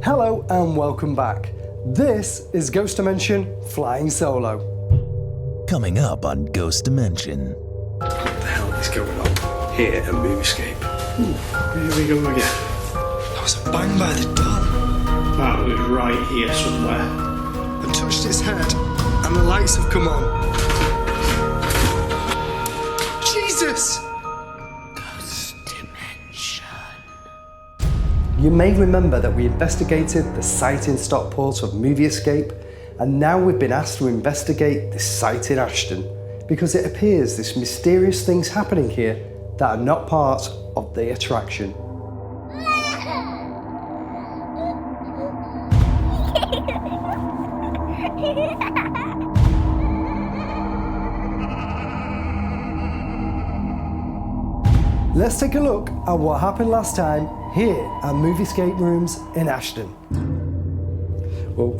Hello and welcome back. This is Ghost Dimension Flying Solo. Coming up on Ghost Dimension. What the hell is going on here at Moonscape? Here we go again. That was a bang by the door. That was right here somewhere. I touched his head and the lights have come on. Jesus! You may remember that we investigated the site in Stockport of Movie Escape, and now we've been asked to investigate this site in Ashton, because it appears there's mysterious things happening here that are not part of the attraction. Let's take a look at what happened last time here at Movie Escape Rooms in Ashton. Well,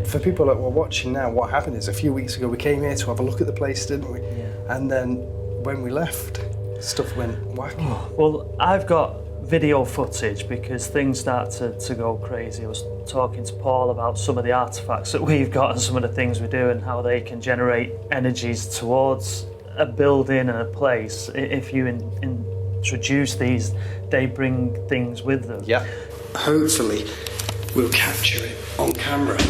for people that were watching now, what happened is a few weeks ago we came here to have a look at the place, didn't we? Yeah. And then when we left, stuff went wacky. Well, I've got video footage because things start to go crazy. I was talking to Paul about some of the artifacts that we've got and some of the things we do and how they can generate energies towards a building and a place. If you introduce these, they bring things with them. Yeah. Hopefully, we'll capture it on camera.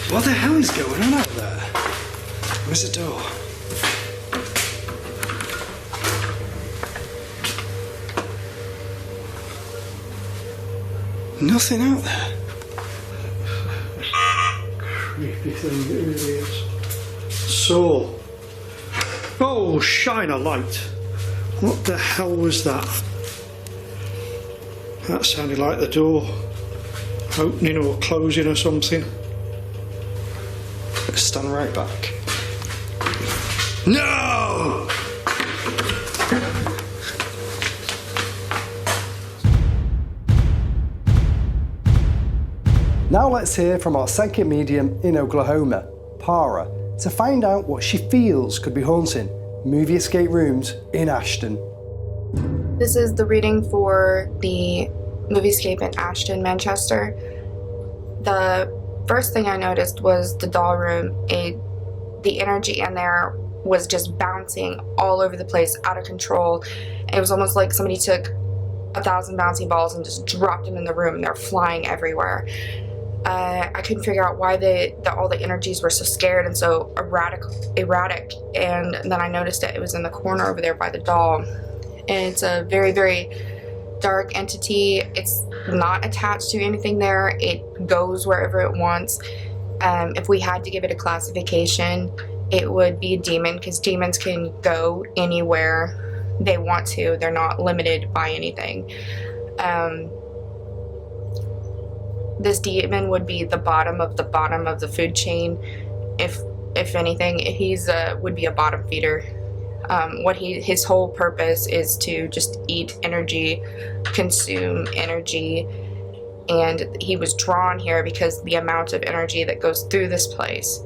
What the hell is going on out there? Where's the door? Nothing out there. Creepy thing it really is. So, oh, shine a light. What the hell was that? That sounded like the door opening or closing or something. Let's stand right back. No! Now let's hear from our psychic medium in Oklahoma, Para, to find out what she feels could be haunting Movie Escape Rooms in Ashton. This is the reading for the Movie Escape in Ashton, Manchester. The first thing I noticed was the doll room. The energy in there was just bouncing all over the place, out of control. It was almost like somebody took 1,000 bouncy balls and just dropped them in the room. They're flying everywhere. I couldn't figure out why all the energies were so scared and so erratic. And then I noticed it was in the corner over there by the doll. And it's a very, very dark entity. It's not attached to anything there. It goes wherever it wants. If we had to give it a classification, it would be a demon, because demons can go anywhere they want to. They're not limited by anything. This demon would be the bottom of the food chain. If anything, he's would be a bottom feeder. His whole purpose is to just eat energy, consume energy, and he was drawn here because the amount of energy that goes through this place.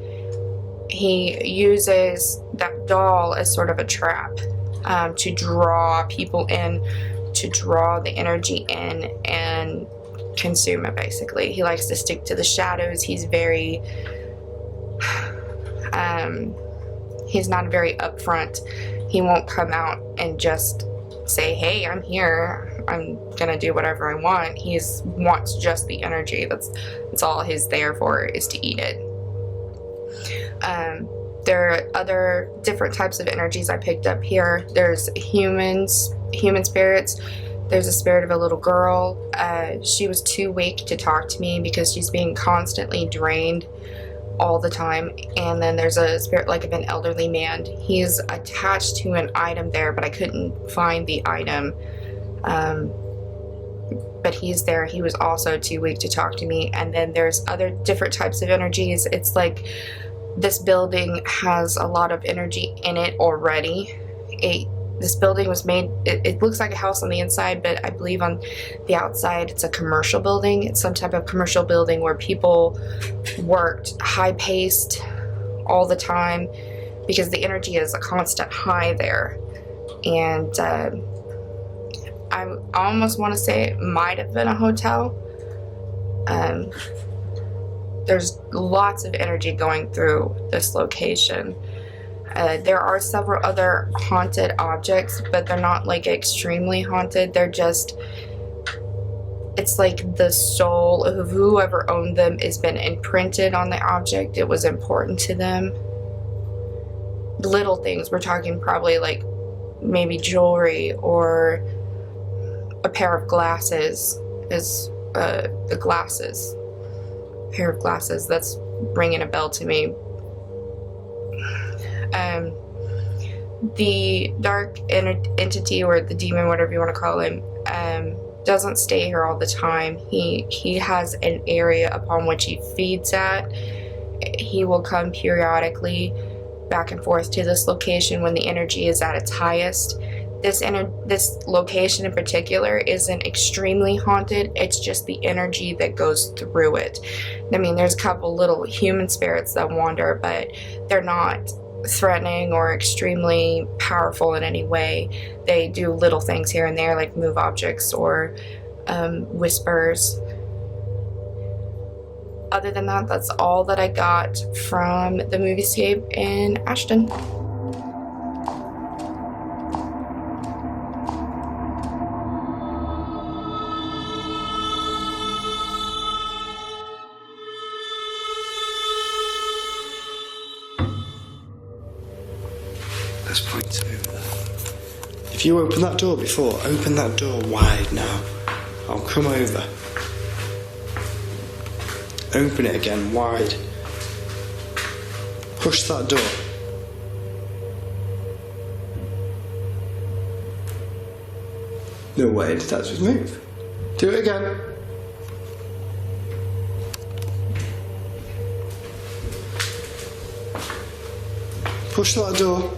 He uses that doll as sort of a trap to draw people in, to draw the energy in and consume it, basically. He likes to stick to the shadows. He's very he's not very upfront. He won't come out and just say, hey, I'm here, I'm gonna do whatever I want. He wants just the energy. That's all he's there for, is to eat it. There are other different types of energies I picked up here. There's human spirits. There's a spirit of a little girl. She was too weak to talk to me because she's being constantly drained all the time. And then there's a spirit like of an elderly man. He's attached to an item there, but I couldn't find the item. But he's there. He was also too weak to talk to me. And then there's other different types of energies. It's like this building has a lot of energy in it already. This building was made, it looks like a house on the inside, but I believe on the outside it's a commercial building. It's some type of commercial building where people worked high-paced all the time because the energy is a constant high there. And I almost want to say it might have been a hotel. There's lots of energy going through this location. There are several other haunted objects, but they're not like extremely haunted. They're just, it's like the soul of whoever owned them has been imprinted on the object. It was important to them. Little things, we're talking probably like maybe jewelry or a pair of glasses, is the glasses. Pair of glasses, that's ringing a bell to me. The dark entity, or the demon, whatever you want to call him, doesn't stay here all the time. He has an area upon which he feeds at. He will come periodically back and forth to this location when the energy is at its highest. This location in particular isn't extremely haunted. It's just the energy that goes through it. I mean, there's a couple little human spirits that wander, but they're not threatening or extremely powerful in any way. They do little things here and there, like move objects or whispers. Other than that, that's all that I got from the Moviescape in Ashton. Let's point it over there. If you opened that door before, open that door wide now. I'll come over. Open it again wide. Push that door. No way, did that just move? Do it again. Push that door.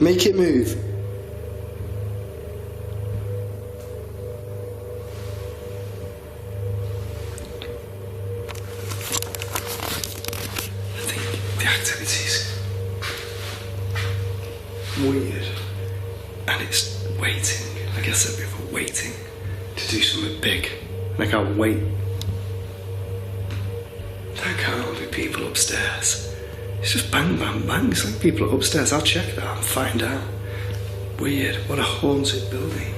Make it move. I think the activity's weird. And it's waiting. Like I said before, waiting to do something big. And I can't wait. There can't be people upstairs. It's just bang, bang, bang. It's like people are upstairs. I'll check that and find out. Weird. What a haunted building.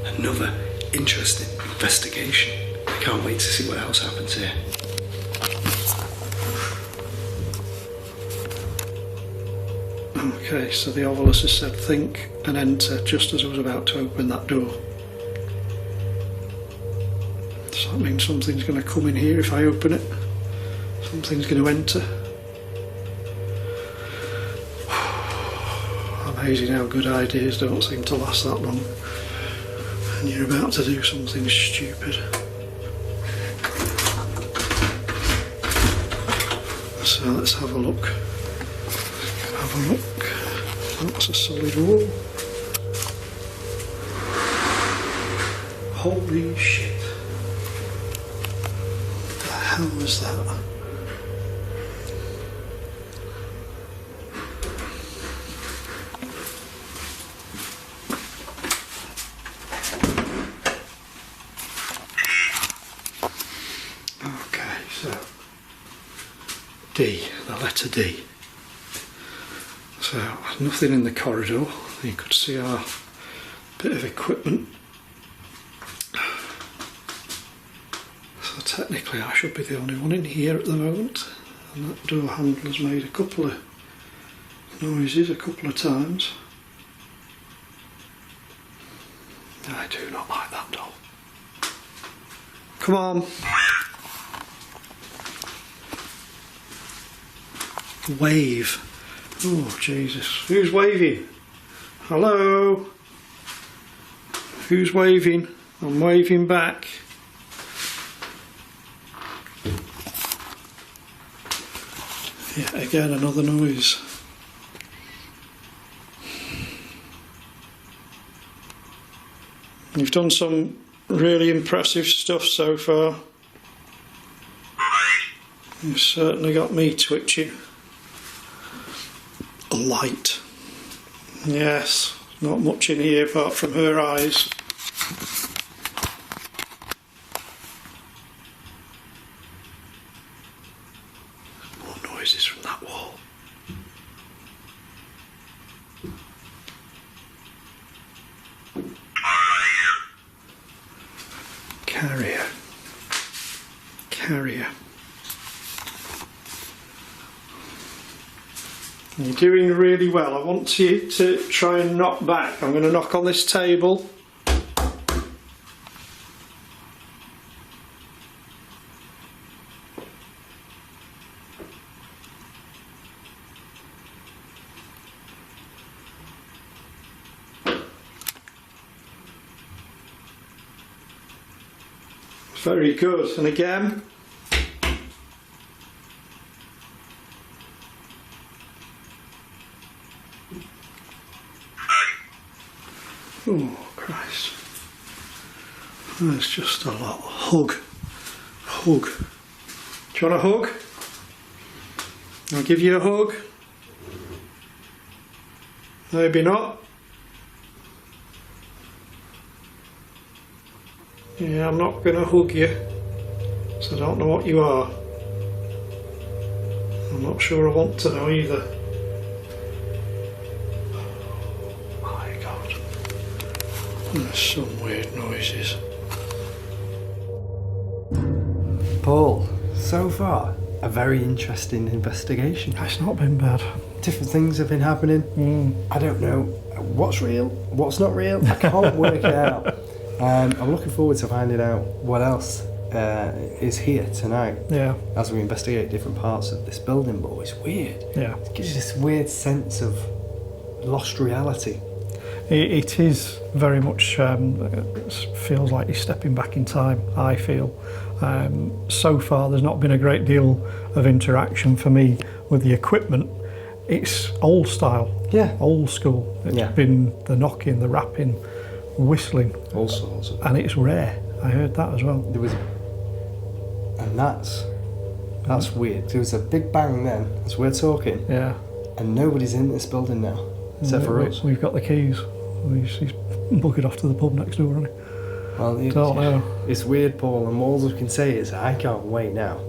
Another interesting investigation. I can't wait to see what else happens here. Okay, so the ovilus has said think and enter just as I was about to open that door. Does that mean something's going to come in here if I open it? Something's going to enter? Amazing how good ideas don't seem to last that long. And you're about to do something stupid. So let's have a look. Have a look. That's a solid wall. Holy shit. What the hell was that? Okay, so D, the letter D. So nothing in the corridor. You could see our bit of equipment. So technically I should be the only one in here at the moment. And that door handle has made a couple of noises a couple of times. I do not like that doll. Come on. Wave. Oh, Jesus. Who's waving? Hello? Who's waving? I'm waving back. Yeah, again, another noise. You've done some really impressive stuff so far. You've certainly got me twitching. Light. Yes, not much in here apart from her eyes. noises from that wall. Carrier. Carrier. You're doing really well. I want you to try and knock back. I'm going to knock on this table. Very good. And again. Oh, Christ. That's just a lot. Hug. Hug. Do you want a hug? I'll give you a hug. Maybe not. Yeah, I'm not going to hug you, so I don't know what you are. I'm not sure I want to know either. Oh my God. There's some weird noises. Paul, so far, a very interesting investigation. It's not been bad. Different things have been happening. I don't know what's real, what's not real. I can't work it out. I'm looking forward to finding out what else is here tonight. Yeah. As we investigate different parts of this building, but it's weird. Yeah. It gives you this weird sense of lost reality. It is very much, feels like you're stepping back in time, I feel. So far there's not been a great deal of interaction for me with the equipment. It's old style, Yeah. old school. It's been the knocking, the rapping, whistling. All sorts of. And it's rare. I heard that as well. There was, and that's weird. There was a big bang then, as we're talking, Yeah. and nobody's in this building now, except for us. We've got the keys. He's buggered off to the pub next door, hasn't he? Well, Don't know. It's weird, Paul, and all I can say is I can't wait now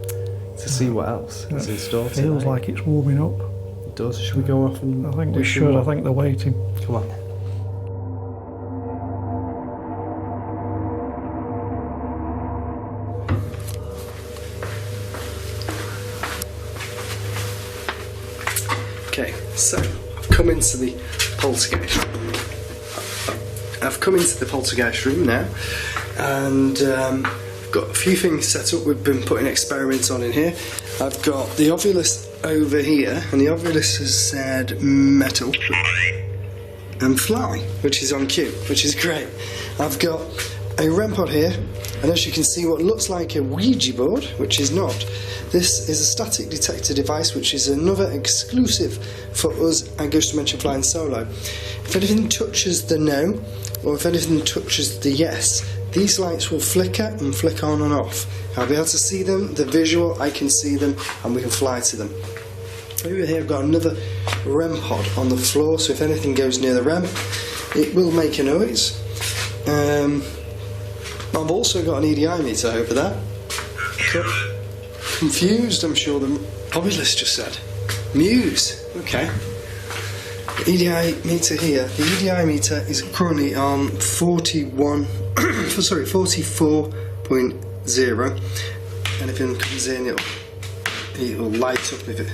to see what else is in store tonight. Feels like it's warming up. It does. Should we go off and I think do we some should. more? I think they're waiting. Come on. Okay, so I've come into the poltergeist. I've come into the poltergeist room now, and I've got a few things set up. We've been putting experiments on in here. I've got the ovulus over here, and the ovulus has said metal and fly, which is on cue, which is great. I've got a REM pod here, and as you can see, what looks like a Ouija board, which is not. This is a static detector device, which is another exclusive for us at Ghost Dimension Flying Solo. If anything touches the no, or if anything touches the yes, these lights will flicker and flicker on and off. I'll be able to see them, the visual, I can see them, and we can fly to them. Over here I've got another REM pod on the floor, so if anything goes near the REM, it will make a noise. I've also got an EDI meter over there. Confused, I'm sure the ovulus just said. Muse, okay. The EDI meter here, the EDI meter is currently on 44.0. Anything comes in, it'll light up with it.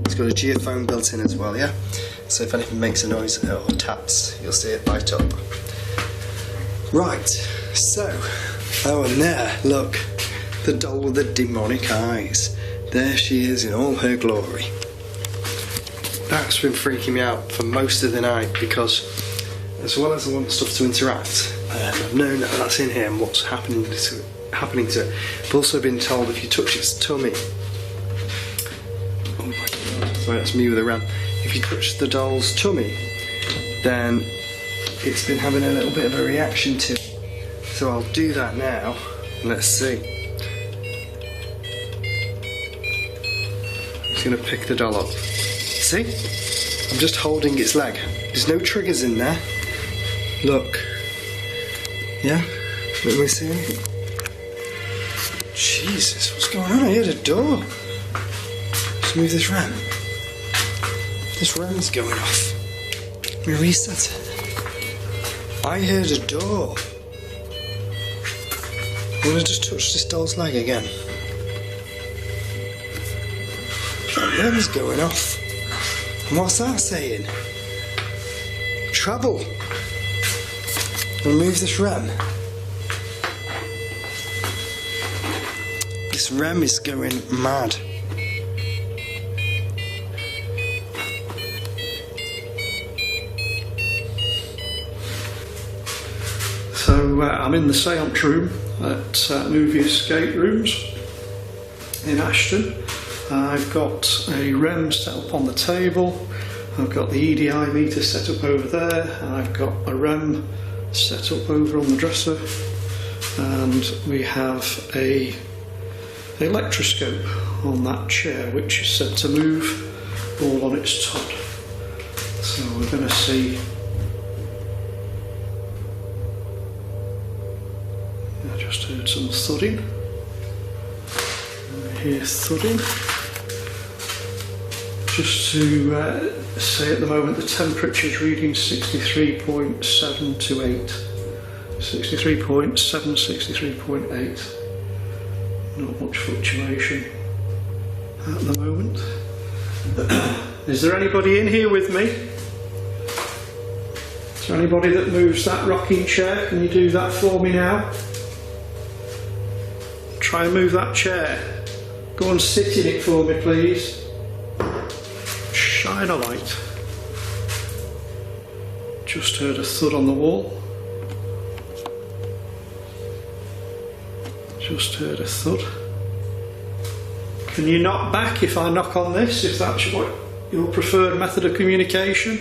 It's got a geophone built in as well, yeah? So if anything makes a noise or taps, you'll see it light up. Right, so, oh, and there, look. The doll with the demonic eyes. There she is in all her glory. That's been freaking me out for most of the night because, as well as I want stuff to interact, I've known that that's in here and what's happening to it. I've also been told if you touch its tummy. Oh my God! Sorry, that's me with a ram. If you touch the doll's tummy, then it's been having a little bit of a reaction to it. So I'll do that now. Let's see. I'm going to pick the doll up. See? I'm just holding its leg. There's no triggers in there. Look. Yeah? Let me see anything. Jesus, what's going on? I heard a door. It's Let's move this RAM. This RAM's going off. Let me reset it. I heard a door. I'm gonna just touch this doll's leg again. That RAM's going off. And what's that saying? Trouble. Remove this RAM. This RAM is going mad. So I'm in the seance room at Movie Escape Rooms in Ashton. I've got a REM set up on the table. I've got the EDI meter set up over there. I've got a REM set up over on the dresser. And we have a electroscope on that chair which is set to move all on its top. So we're going to see. I just heard some thudding. I hear thudding. Just to say at the moment the temperature is reading 63.7 to 8. 63.7, 63.8. Not much fluctuation at the moment. Is there anybody in here with me? Is there anybody that moves that rocking chair? Can you do that for me now? Try and move that chair. Go and sit in it for me, please. Shine a light. Just heard a thud on the wall. Just heard a thud. Can you knock back if I knock on this, if that's what your preferred method of communication?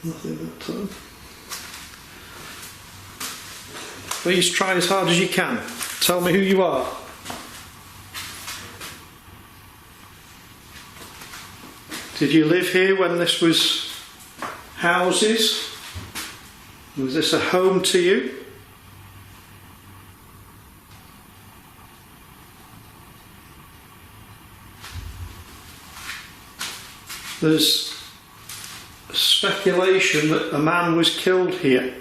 Nothing that time. Please try as hard as you can. Tell me who you are. Did you live here when this was houses? Was this a home to you? There's speculation that a man was killed here.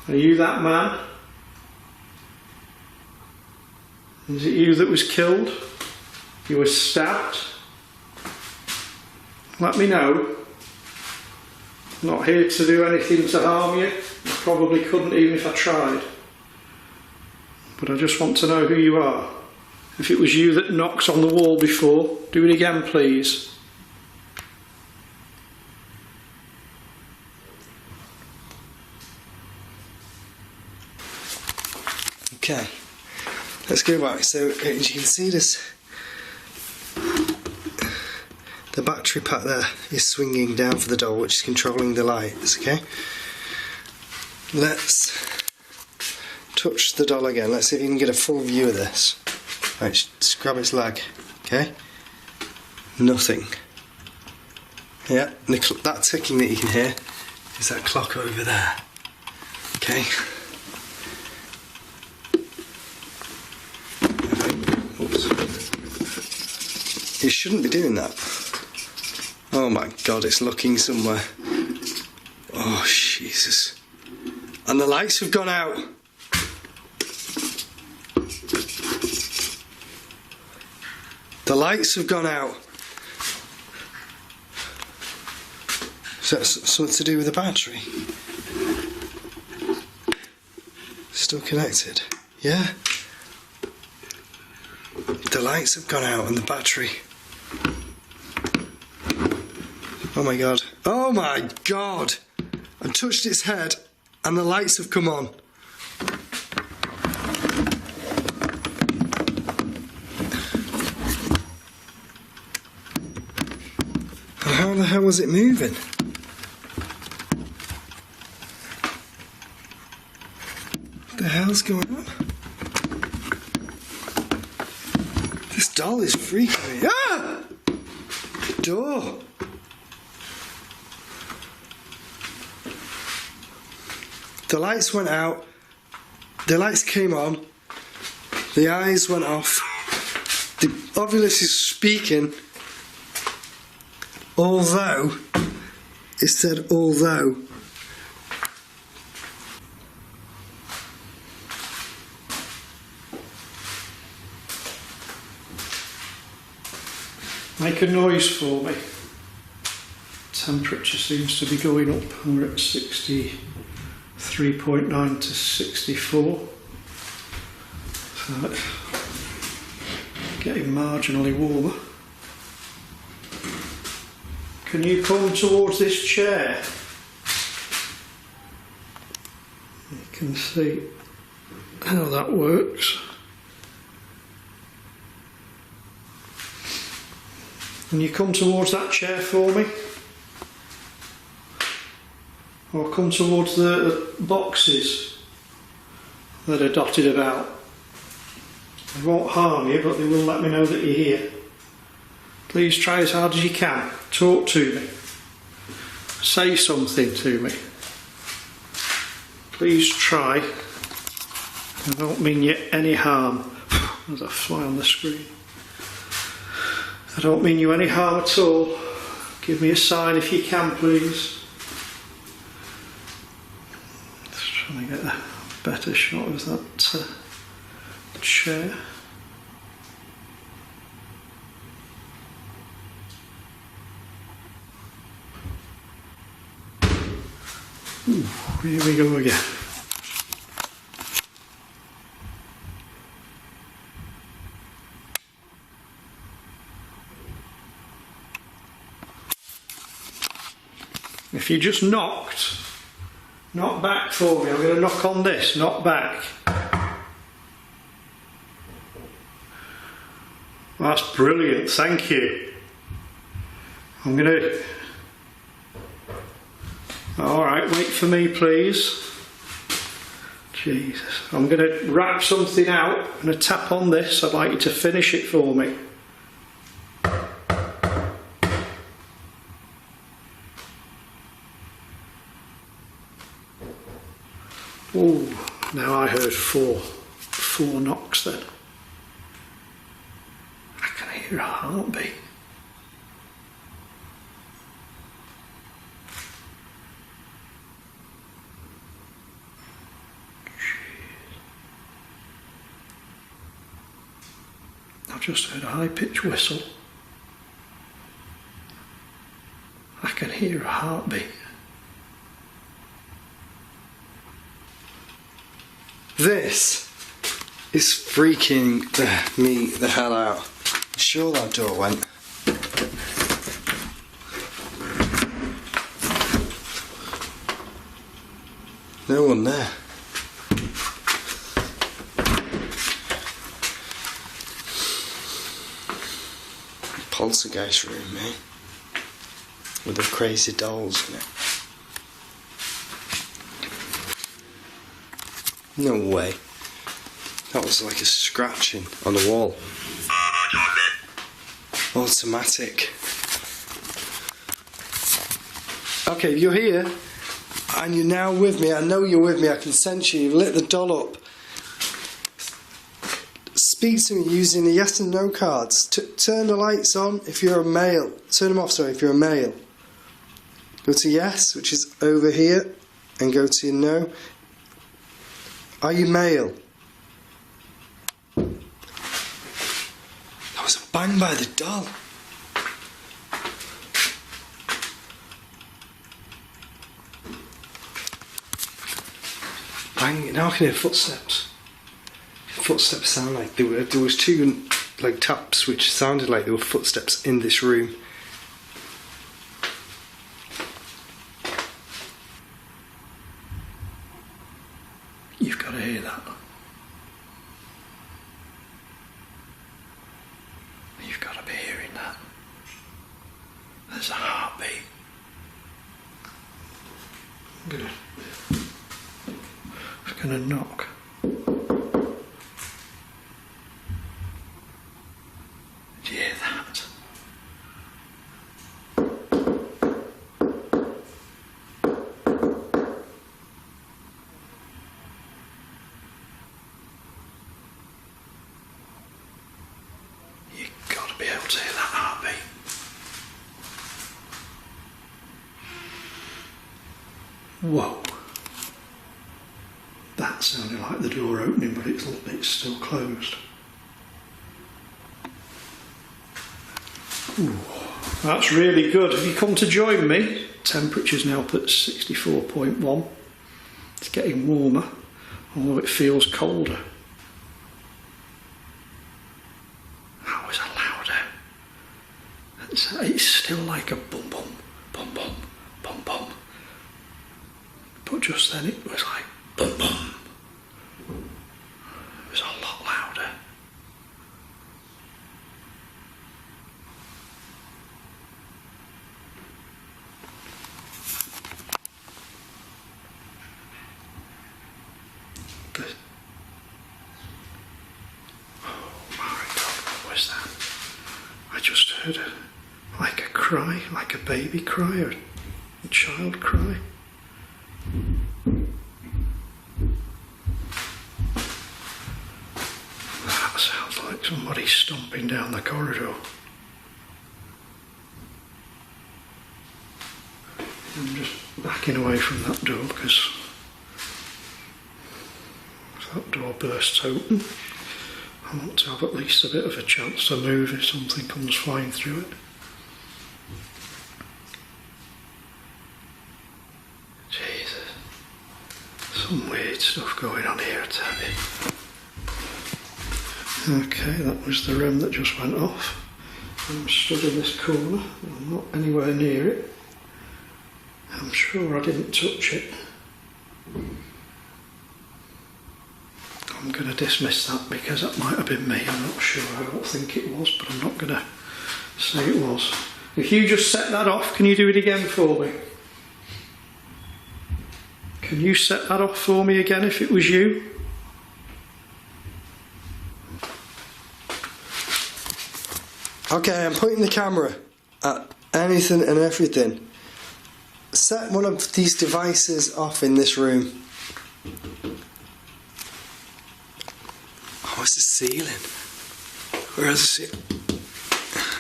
Are you that man? Is it you that was killed? You were stabbed? Let me know. I'm not here to do anything to harm you. I probably couldn't even if I tried. But I just want to know who you are. If it was you that knocked on the wall before, do it again, please. Okay, let's go back. So as you can see this, the battery pack there is swinging down for the doll, which is controlling the lights, okay? Let's touch the doll again. Let's see if you can get a full view of this. Right, just grab its leg, okay? Nothing. Yeah, that ticking that you can hear is that clock over there, okay? You shouldn't be doing that. Oh my God, it's looking somewhere. Oh, Jesus. And the lights have gone out. The lights have gone out. Is that something to do with the battery? Still connected? Yeah? The lights have gone out and the battery. Oh my God. Oh my God! I touched its head and the lights have come on. And how the hell was it moving? What the hell's going on? This doll is freaking me. Ah! Door! The lights went out, the lights came on, the eyes went off, the Ovilus is speaking, although, it said although. Make a noise for me. Temperature seems to be going up. We're at 63.9 to 64. So it's getting marginally warmer. Can you come towards this chair? You can see how that works. Can you come towards that chair for me? Or come towards the boxes that are dotted about. They won't harm you, but they will let me know that you're here. Please try as hard as you can. Talk to me. Say something to me. Please try. I don't mean you any harm. There's a fly on the screen. I don't mean you any harm at all. Give me a sign if you can, please. Just trying to get a better shot of that chair. Ooh, here we go again. If you just knocked, knock back for me. I'm going to knock on this, knock back. That's brilliant, thank you. I'm going to... Alright, wait for me please. Jesus. I'm going to wrap something out. I'm going to tap on this. I'd like you to finish it for me. Oh, now I heard four knocks then. I can hear a heartbeat. I've just heard a high-pitched whistle. I can hear a heartbeat. This is freaking me the hell out. I'm sure that door went. No one there. Poltergeist room, mate. With the crazy dolls in it. No way. That was like a scratching on the wall. Automatic. Okay, you're here and you're now with me. I know you're with me. I can sense you. You've lit the doll up. Speak to me using the yes and no cards. Turn the lights on if you're a male. Turn them off, sorry, if you're a male. Go to yes, which is over here, and go to no. Are you male? That was a bang by the doll. Bang, now I can hear footsteps. Footsteps sound like there was two like taps which sounded like there were footsteps in this room. You've got to hear that. You've got to be hearing that. There's a heartbeat. I'm gonna knock. Do you hear that? able to hear that heartbeat. Whoa. That sounded like the door opening, but it's still closed. Ooh, that's really good. Have you come to join me? Temperature's now up at 64.1. It's getting warmer, although it feels colder. How is that louder? It's still like a bum bum, bum bum, bum bum. But just then it was like bum bum. It was a lot louder. Good. Oh my God, what was that? I just heard like a cry, like a baby cry or a child cry. That sounds like somebody stomping down the corridor. I'm just backing away from that door because if that door bursts open, I want to have at least a bit of a chance to move if something comes flying through it. Jesus. Some weird stuff going on here, I tell you. Okay, that was the REM that just went off. I'm stood in this corner. I'm not anywhere near it. I'm sure I didn't touch it. I'm going to dismiss that because that might have been me. I'm not sure. I don't think it was, but I'm not going to say it was. If you just set that off, can you do it again for me? Can you set that off for me again if it was you? Okay, I'm putting the camera at anything and everything. Set one of these devices off in this room. Oh, it's the ceiling. Where is the ceiling?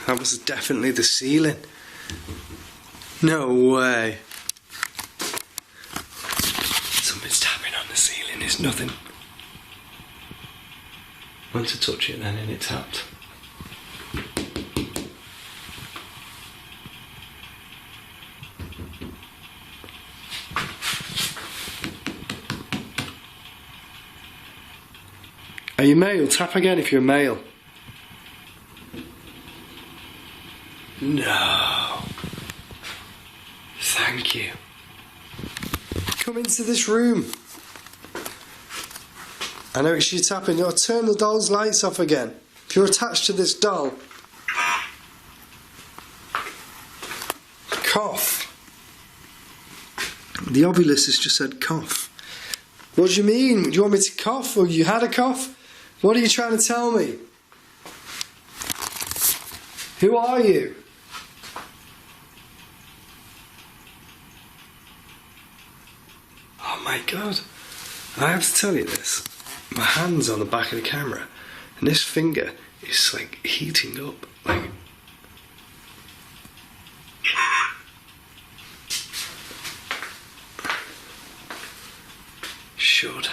That was definitely the ceiling. No way. Something's tapping on the ceiling, it's nothing. Went to touch it then and it tapped. Are you male? Tap again if you're male. No. Thank you. Come into this room. I know it's you tapping. You'll turn the doll's lights off again. If you're attached to this doll. Cough. The obulus has just said cough. What do you mean? Do you want me to cough? Or you had a cough? What are you trying to tell me? Who are you? Oh my God. I have to tell you this. My hand's on the back of the camera and this finger is like heating up. Like should.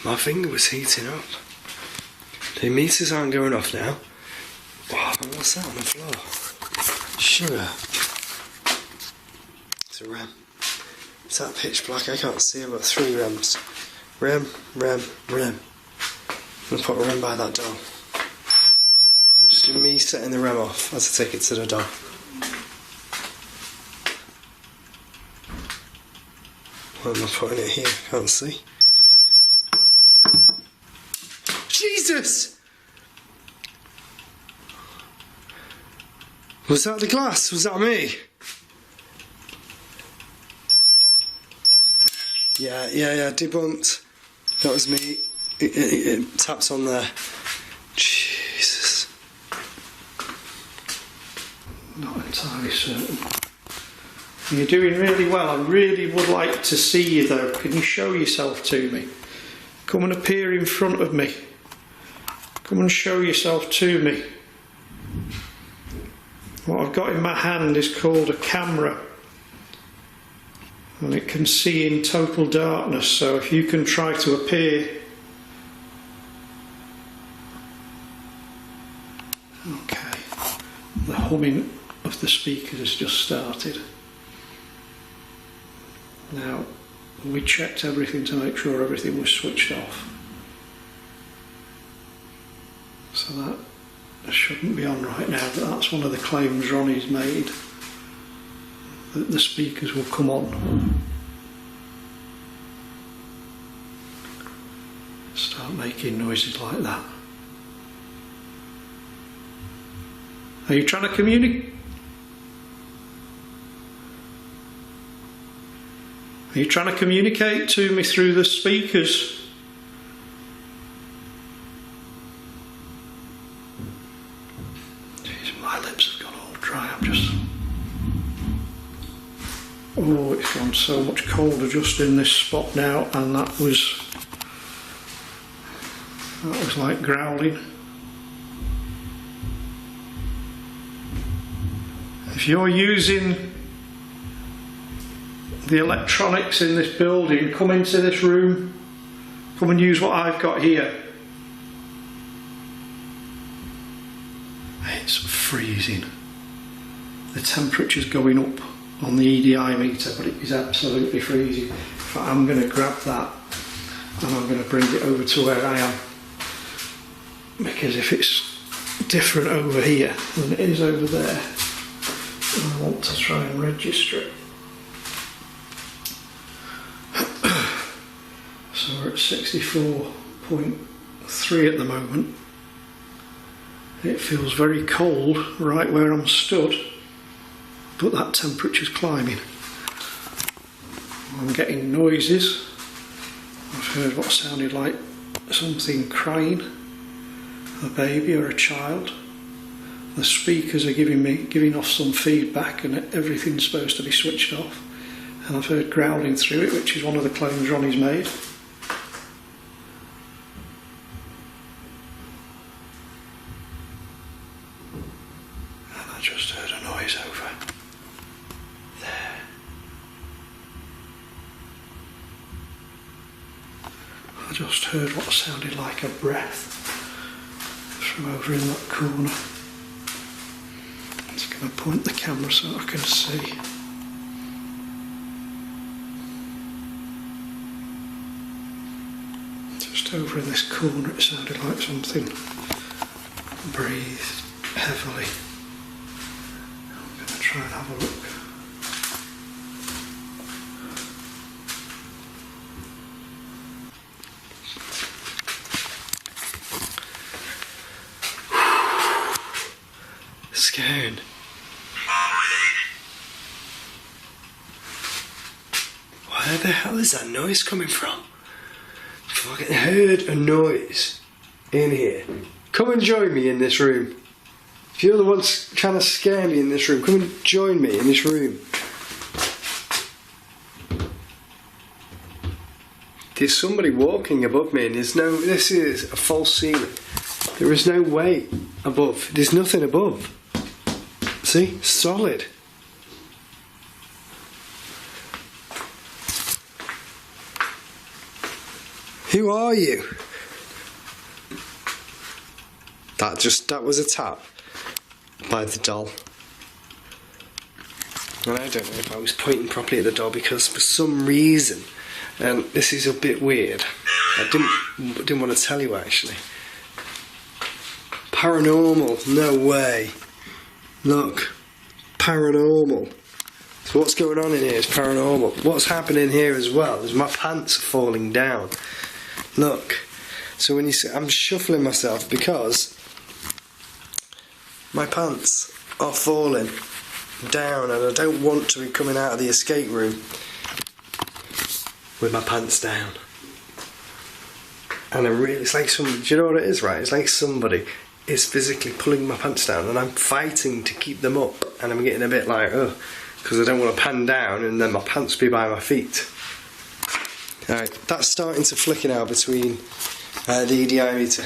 My finger was heating up. The meters aren't going off now. Wow, what's that on the floor? Sugar. It's a REM. Is that pitch black? I can't see. I've got 3 REMs. REM, REM, REM. I'm going to put a REM by that doll. Just do me setting the REM off as I take it to the doll. Why am I putting it here? I can't see. Jesus! Was that the glass? Was that me? Yeah, debunked. That was me. It taps on there. Jesus. Not entirely certain. You're doing really well. I really would like to see you though. Can you show yourself to me? Come and appear in front of me. Come and show yourself to me. What I've got in my hand is called a camera, and it can see in total darkness, so if you can try to appear. Okay, the humming of the speakers has just started. Now, we checked everything to make sure everything was switched off, so that shouldn't be on right now, but that's one of the claims Ronnie's made, that the speakers will come on, start making noises like that. Are you trying to communicate? Are you trying to communicate to me through the speakers? Jeez, my lips have gone all dry. I'm just... Oh, it's gone so much colder just in this spot now, and that was like growling. If you're using the electronics in this building, come into this room, come and use what I've got here. It's freezing. The temperature's going up on the EDI meter, but it is absolutely freezing. In fact, I'm going to grab that and I'm going to bring it over to where I am, because if it's different over here than it is over there, I want to try and register it. So we're at 64.3 at the moment. It feels very cold right where I'm stood, but that temperature's climbing. I'm getting noises. I've heard what sounded like something crying, a baby or a child. The speakers are giving off some feedback, and everything's supposed to be switched off. And I've heard growling through it, which is one of the claims Ronnie's made. And I just heard a noise over there. I just heard what sounded like a breath from over in that corner. I'm just going to point the camera so I can see. Just over in this corner it sounded like something breathed heavily. I'm going to try and have a look. Scared. Where the hell is that noise coming from? I fucking heard a noise in here. Come and join me in this room. If you're the ones trying to scare me in this room, come and join me in this room. There's somebody walking above me, and this is a false ceiling. There is no way above. There's nothing above. See? Solid. Who are you? That was a tap by the doll. And I don't know if I was pointing properly at the doll, because for some reason, and this is a bit weird, I didn't want to tell you actually. Paranormal, no way. Look, paranormal. So what's going on in here is paranormal. What's happening here as well is my pants are falling down. Look, so when you see, I'm shuffling myself because my pants are falling down, and I don't want to be coming out of the escape room with my pants down. And it's like do you know what it is, right? It's like somebody is physically pulling my pants down, and I'm fighting to keep them up, and I'm getting a bit like, because I don't want to pan down and then my pants be by my feet. Alright, that's starting to flicker now between the EDI meter,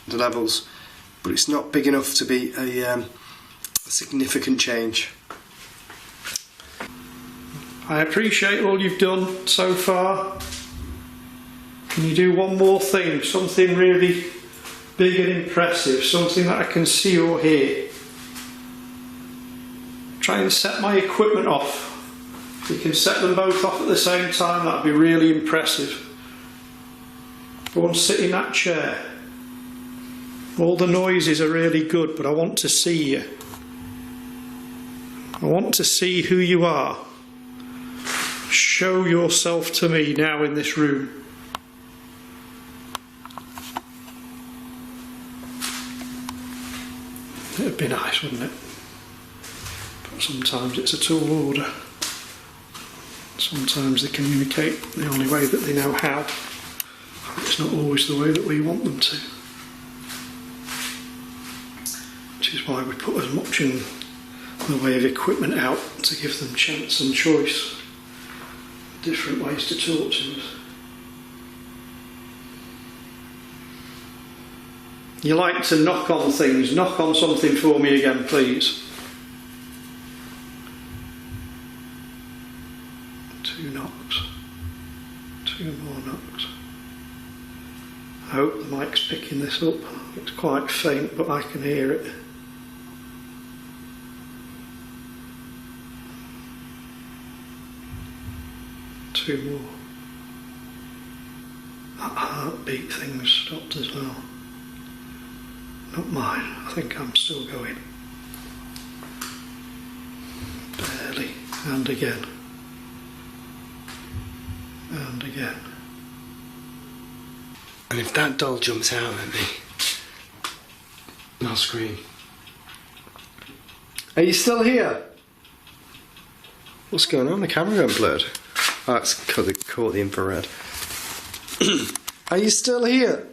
the levels, but it's not big enough to be a significant change. I appreciate all you've done so far. Can you do one more thing? Something really big and impressive, something that I can see or hear. Try and set my equipment off. If you can set them both off at the same time, that'd be really impressive. Go and sit in that chair. All the noises are really good, but I want to see you. I want to see who you are. Show yourself to me now in this room. It'd be nice, wouldn't it? But sometimes it's a tall order. Sometimes they communicate the only way that they know how. It's not always the way that we want them to. Which is why we put as much in the way of equipment out to give them chance and choice. Different ways to talk to us. You like to knock on things. Knock on something for me again, please. 2 knocks. 2 more knocks. I hope the mic's picking this up. It's quite faint, but I can hear it. Two more. That heartbeat thing stopped as well. Not mine. I think I'm still going. Barely. And again. And again. And if that doll jumps out at me, I'll scream. Are you still here? What's going on? The camera went blurred. Oh, it's because it caught the infrared. Are you still here?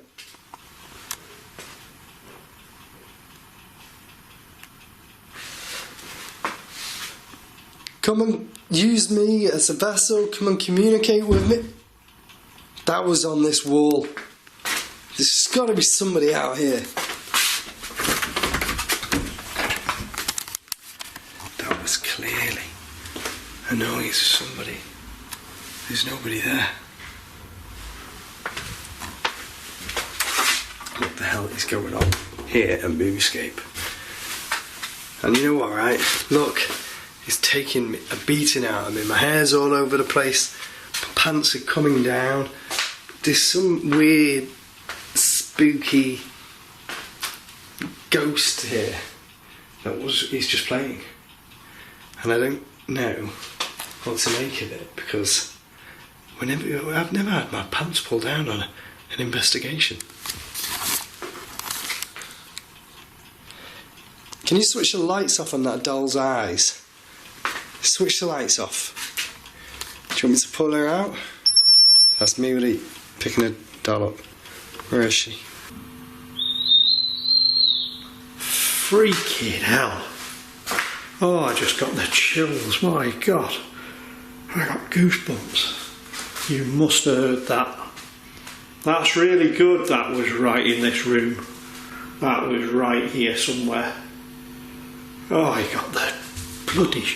Come and use me as a vessel. Come and communicate with me. That was on this wall. There's got to be somebody out here. That was clearly a noise of somebody. There's nobody there. What the hell is going on here at Moviescape? And you know what, right? Look, it's taking a beating out of me. My hair's all over the place. My pants are coming down. There's some weird, spooky ghost here he's just playing. And I don't know what to make of it because I've never had my pants pulled down on an investigation. Can you switch the lights off on that doll's eyes? Switch the lights off. Do you want me to pull her out? That's me really picking a doll up. Where is she? Freaking hell. Oh, I just got the chills, my God. I got goosebumps. You must have heard that. That's really good. That was right in this room. That was right here somewhere. Oh, I got the bloody...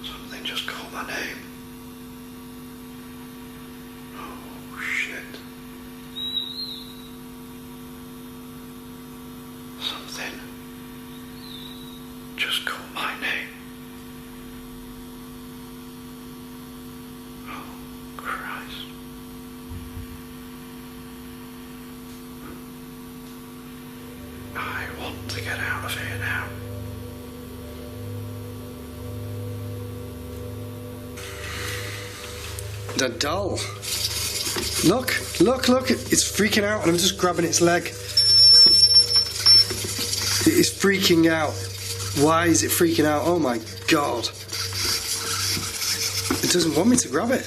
Something just called my name. Oh, shit. Something just called my name. Oh, Christ. I want to get out of here now. The doll. Look, it's freaking out and I'm just grabbing its leg. It is freaking out. Why is it freaking out? Oh my God. It doesn't want me to grab it.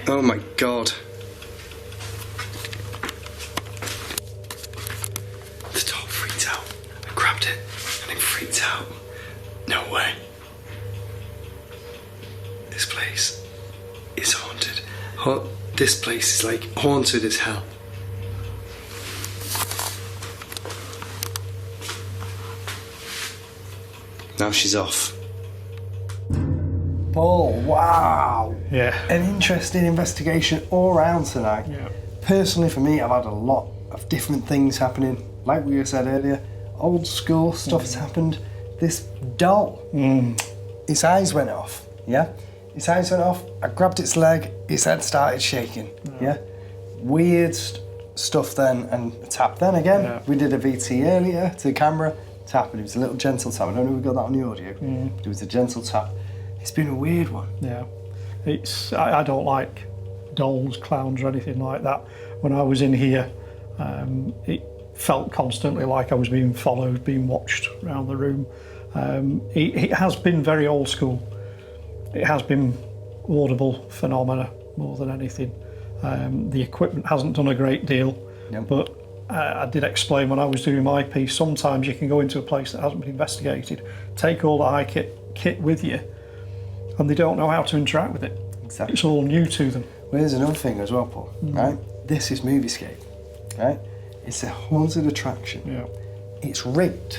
Oh my God. The doll freaked out. I grabbed it and it freaked out. No way. This place is haunted. This place is like haunted as hell. Now she's off. Paul, wow. Yeah. An interesting investigation all around tonight. Yeah. Personally, for me, I've had a lot of different things happening. Like we said earlier, old school stuff's happened. This doll, its eyes went off, yeah? Its eyes went off, I grabbed its leg, its head started shaking, yeah? Weird stuff then, and a tap then again. Yeah. We did a VT earlier to the camera, tap, and it was a little gentle tap. I don't know if we got that on the audio, but it was a gentle tap. It's been a weird one. Yeah, I don't like dolls, clowns or anything like that. When I was in here, it felt constantly like I was being followed, being watched around the room. It has been very old school. It has been audible phenomena more than anything. The equipment hasn't done a great deal, but I did explain when I was doing my piece, sometimes you can go into a place that hasn't been investigated, take all the high kit with you, and they don't know how to interact with it. Exactly. It's all new to them. Well, here's another thing as well, Paul, right? This is Moviescape, right? It's a haunted attraction. Yeah. It's rigged,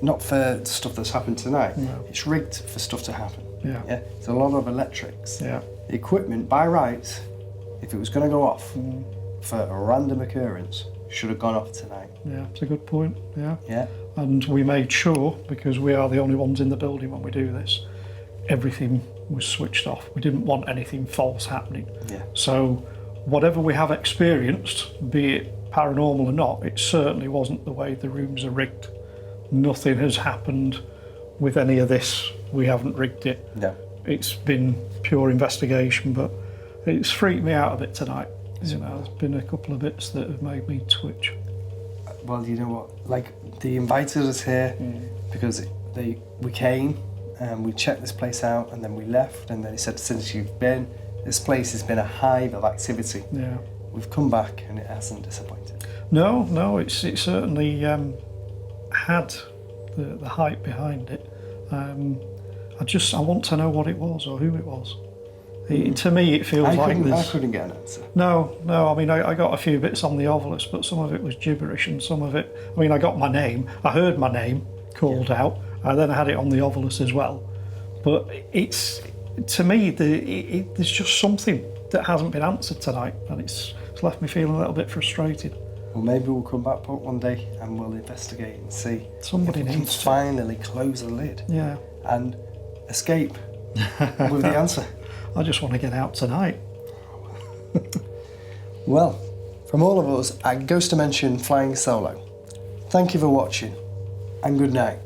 not for stuff that's happened tonight. No. It's rigged for stuff to happen. Yeah. Yeah. It's a lot of electrics. Yeah. The equipment, by rights, if it was going to go off for a random occurrence, should have gone off tonight. Yeah, it's a good point. Yeah. Yeah. And we made sure, because we are the only ones in the building when we do this, everything was switched off. We didn't want anything false happening. Yeah. So whatever we have experienced, be it paranormal or not, it certainly wasn't the way the rooms are rigged. Nothing has happened with any of this. We haven't rigged it. No. It's been pure investigation, but it's freaked me out a bit tonight. You know, there's been a couple of bits that have made me twitch. Well, you know what? Like, they invited us here because we came and we checked this place out, and then we left, and then he said, since you've been, this place has been a hive of activity. Yeah. We've come back and it hasn't disappointed. No, it certainly had the hype behind it. I want to know what it was or who it was. To me, it feels like I couldn't get an answer. No. I mean, I got a few bits on the Ovilus, but some of it was gibberish, and some of it. I mean, I got my name. I heard my name called out, and then I had it on the Ovilus as well. But it's, to me, there's just something that hasn't been answered tonight, and it's left me feeling a little bit frustrated. Well, maybe we'll come back one day and we'll investigate and see. Somebody if we can needs to. finally close the lid. Yeah. And escape with the answer. I just want to get out tonight. Well, from all of us at Ghost Dimension Flying Solo, thank you for watching and good night.